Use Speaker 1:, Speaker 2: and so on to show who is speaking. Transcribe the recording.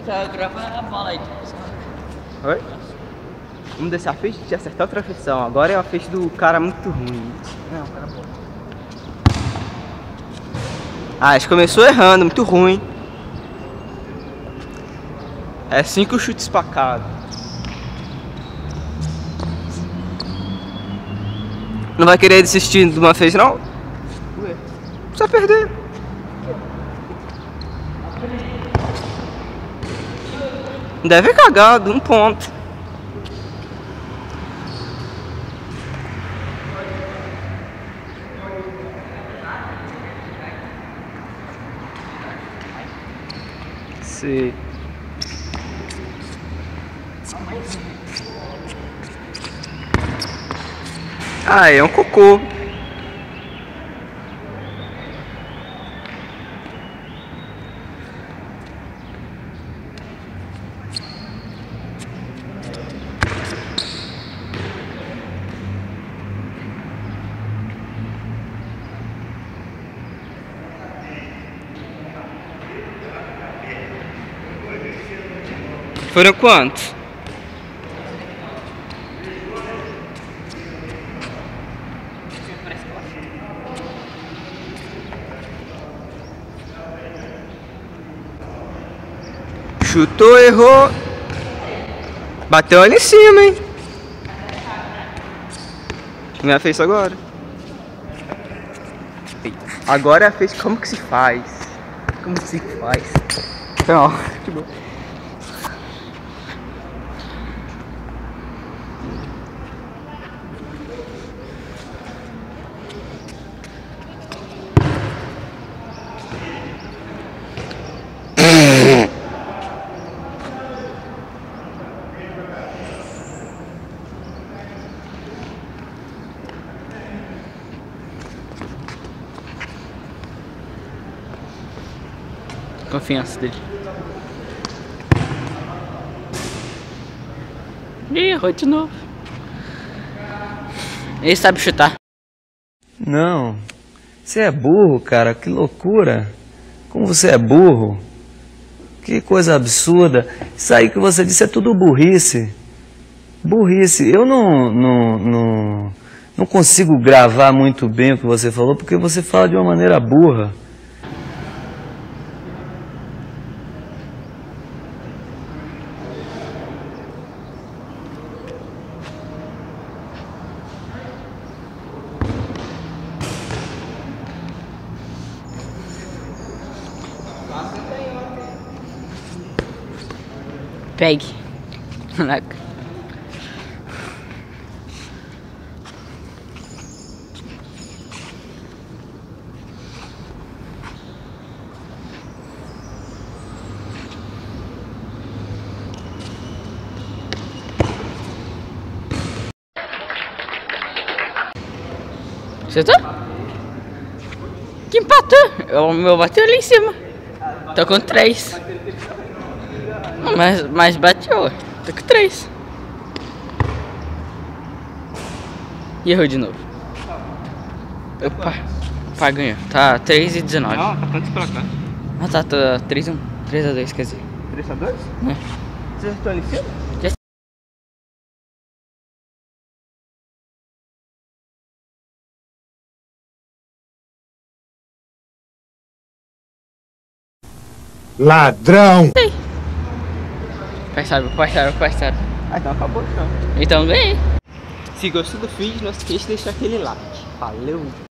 Speaker 1: tá gravando a bola aí.
Speaker 2: Oi? Vamos descer a ficha de acertar outra feição. Agora é a ficha do cara muito ruim. Não, o cara bom. Ah, a gente começou errando, muito ruim. É 5 chutes pra cada. Não vai querer desistir de uma vez, não? Ué. Precisa perder. Deve cagado, 1 ponto. Sim. Ah, é um cocô. Foram quantos? Chutou, errou. Bateu ali em cima, hein? Minha fez agora. Agora fez como que se faz. Como se faz. Então, que bom. Confiança dele. Ih, errou de novo. Ele sabe chutar.
Speaker 3: Não, você é burro, cara, que loucura. Como você é burro. Que coisa absurda. Isso aí que você disse é tudo burrice. Burrice. Eu não consigo gravar muito bem o que você falou, porque você fala de uma maneira burra.
Speaker 1: Pegue. Caraca. Acertou? Que empatou? O meu bateu ali em cima. Tô com 3. Mas bateu. Tô com 3. E errou de novo. Opa. Pai ganhou. Tá 3-19.
Speaker 2: Não, tá tanto pra cá.
Speaker 1: Ah tá, tá 3-1. 3-2, quer dizer.
Speaker 2: 3-2?
Speaker 1: É.
Speaker 2: Você acertou ali em cima?
Speaker 4: Ladrão!
Speaker 1: Passaram.
Speaker 2: Ah, então acabou então.
Speaker 1: Então ganhei.
Speaker 2: Se gostou do vídeo, não esqueça de deixar aquele like. Valeu!